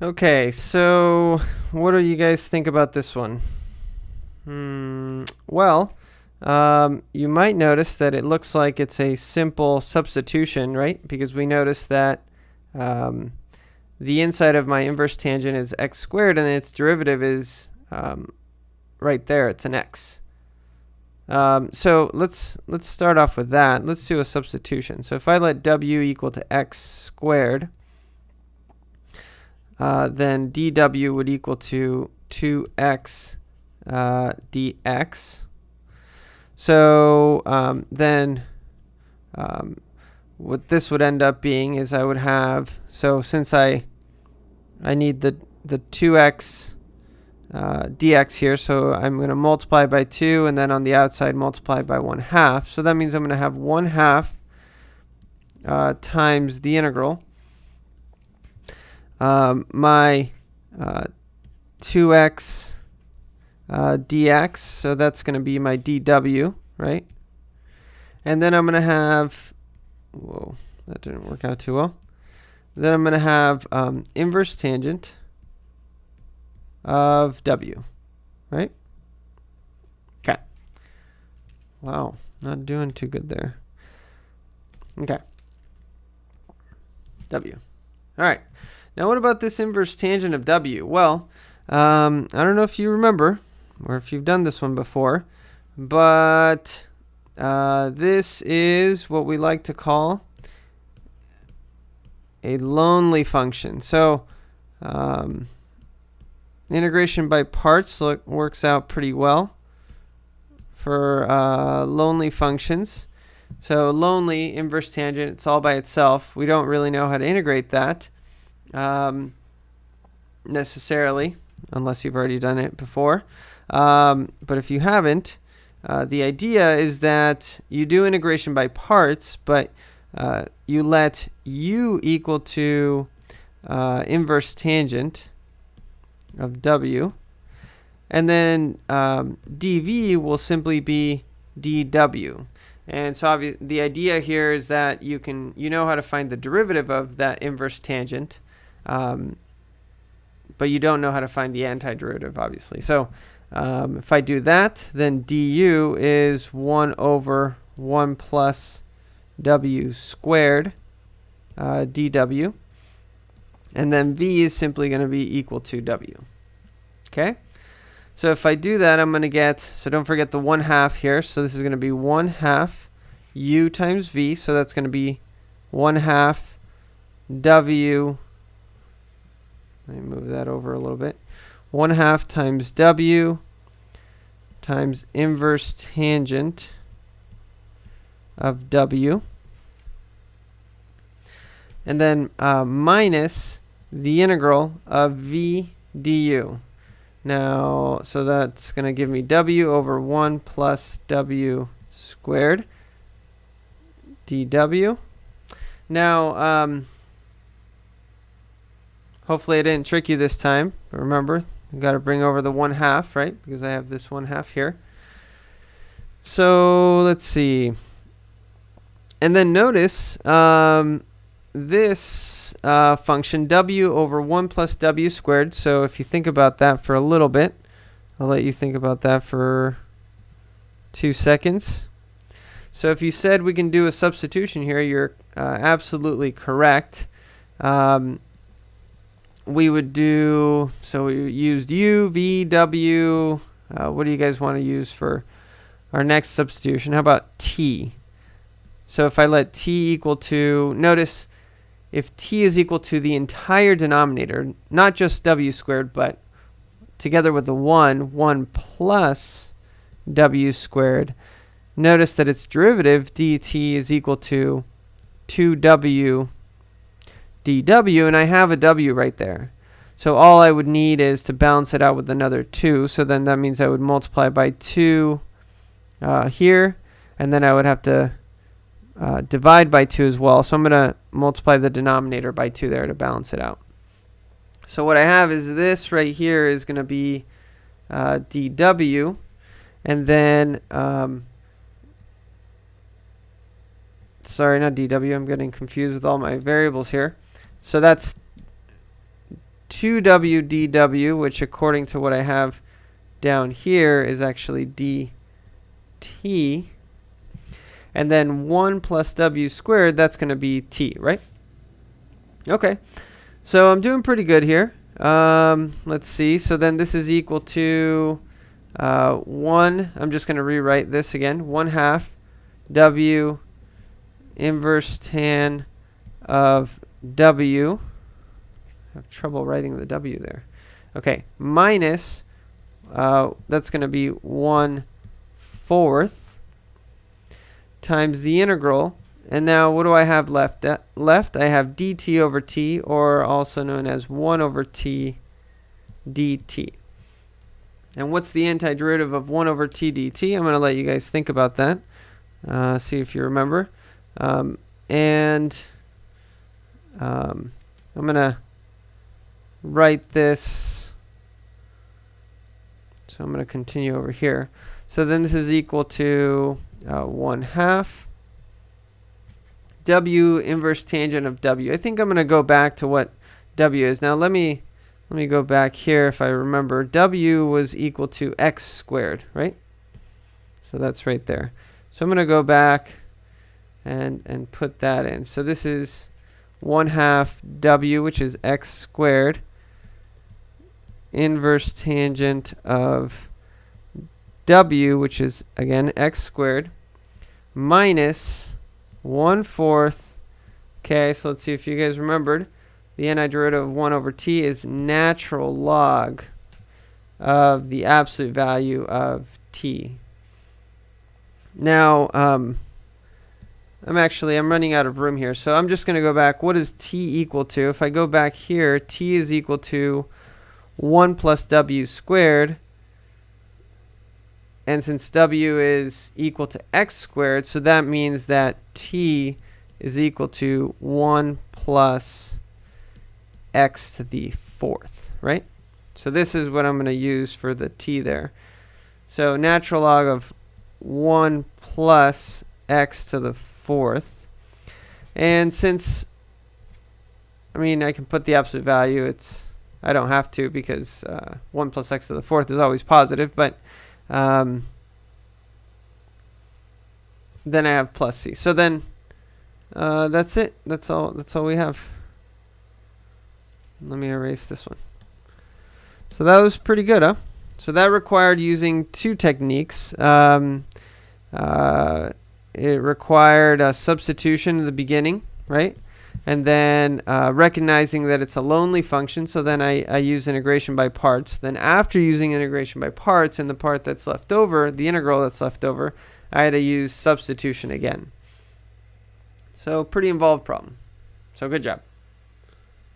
Okay, so what do you guys think about this one? Well, you might notice that it looks like it's a simple substitution, right? Because we notice that the inside of my inverse tangent is x squared, and its derivative is right there. It's an x. So let's start off with that. Let's do a substitution. So if I let w equal to x squared, then dw would equal to 2x dx. So then what this would end up being is I would have, so since I need the 2x dx here, so I'm going to multiply by 2 and then on the outside multiply by 1/2. So that means I'm going to have 1/2 times the integral. My 2x dx, so that's going to be my dw, right? And then I'm going to have, whoa, that didn't work out too well. Then I'm going to have inverse tangent of w, right? Okay. Wow, not doing too good there. Okay. W. All right. Now what about this inverse tangent of w? Well, I don't know if you remember or if you've done this one before, but this is what we like to call a lonely function. So integration by parts works out pretty well for lonely functions. So lonely, inverse tangent, it's all by itself. We don't really know how to integrate that necessarily, unless you've already done it before. But if you haven't, the idea is that you do integration by parts, but you let u equal to inverse tangent of w, and then dv will simply be dw. And so the idea here is that you know how to find the derivative of that inverse tangent, but you don't know how to find the antiderivative, obviously. So if I do that, then du is 1 over 1 plus w squared dw. And then v is simply going to be equal to w. Okay? So if I do that, I'm going to get, so don't forget the 1/2 here. So this is going to be 1/2 u times v. So that's going to be 1/2 w. Let me move that over a little bit. 1/2 times w times inverse tangent of w. And then minus the integral of v du. Now, so that's going to give me w over 1 plus w squared dw. Now, hopefully I didn't trick you this time. But remember, I've got to bring over the 1/2, right? Because I have this 1/2 here. So let's see. And then notice this function w over 1 plus w squared. So if you think about that for a little bit, I'll let you think about that for 2 seconds. So if you said we can do a substitution here, you're absolutely correct. We would do, so we used u, v, w. What do you guys want to use for our next substitution? How about t? So if I let t equal to, notice if t is equal to the entire denominator, not just w squared, but together with the 1 plus w squared, notice that its derivative, dt, is equal to 2w dw, and I have a w right there. So all I would need is to balance it out with another 2. So then that means I would multiply by 2 here, and then I would have to divide by 2 as well. So I'm going to multiply the denominator by 2 there to balance it out. So what I have is this right here is going to be dw, and then sorry, not dw, I'm getting confused with all my variables here. So that's 2w dw, which according to what I have down here is actually dt. And then 1 plus w squared, that's going to be t, right? Okay. So I'm doing pretty good here. Let's see. So then this is equal to 1. I'm just going to rewrite this again. 1/2 w inverse tan of w. I have trouble writing the w there. Okay. Minus, that's going to be 1/4 times the integral. And now what do I have left? Left I have dt over t, or also known as 1 over t dt. And what's the antiderivative of 1 over t dt? I'm going to let you guys think about that. See if you remember. I'm going to write this. So I'm going to continue over here. So then this is equal to 1/2 w inverse tangent of w. I think I'm going to go back to what w is. Now let me go back here if I remember. W was equal to x squared, right? So that's right there. So I'm going to go back and put that in. So this is 1/2 w, which is x squared, inverse tangent of w, which is again x squared, minus 1/4. Okay, so let's see if you guys remembered. The antiderivative of 1 over t is natural log of the absolute value of t. Now, I'm running out of room here, so I'm just going to go back. What is t equal to? If I go back here, t is equal to 1 plus w squared. And since w is equal to x squared, so that means that t is equal to 1 plus x to the 4th, right? So this is what I'm going to use for the t there. So natural log of 1 plus x to the 4th. And since, I can put the absolute value, I don't have to because 1 plus x to the 4th is always positive, but then I have plus c. So then that's it. That's all we have. Let me erase this one. So that was pretty good, huh? So that required using two techniques. It required a substitution in the beginning, right? And then recognizing that it's a lonely function, so then I use integration by parts. Then after using integration by parts, and the part that's left over, the integral that's left over, I had to use substitution again. So pretty involved problem. So good job.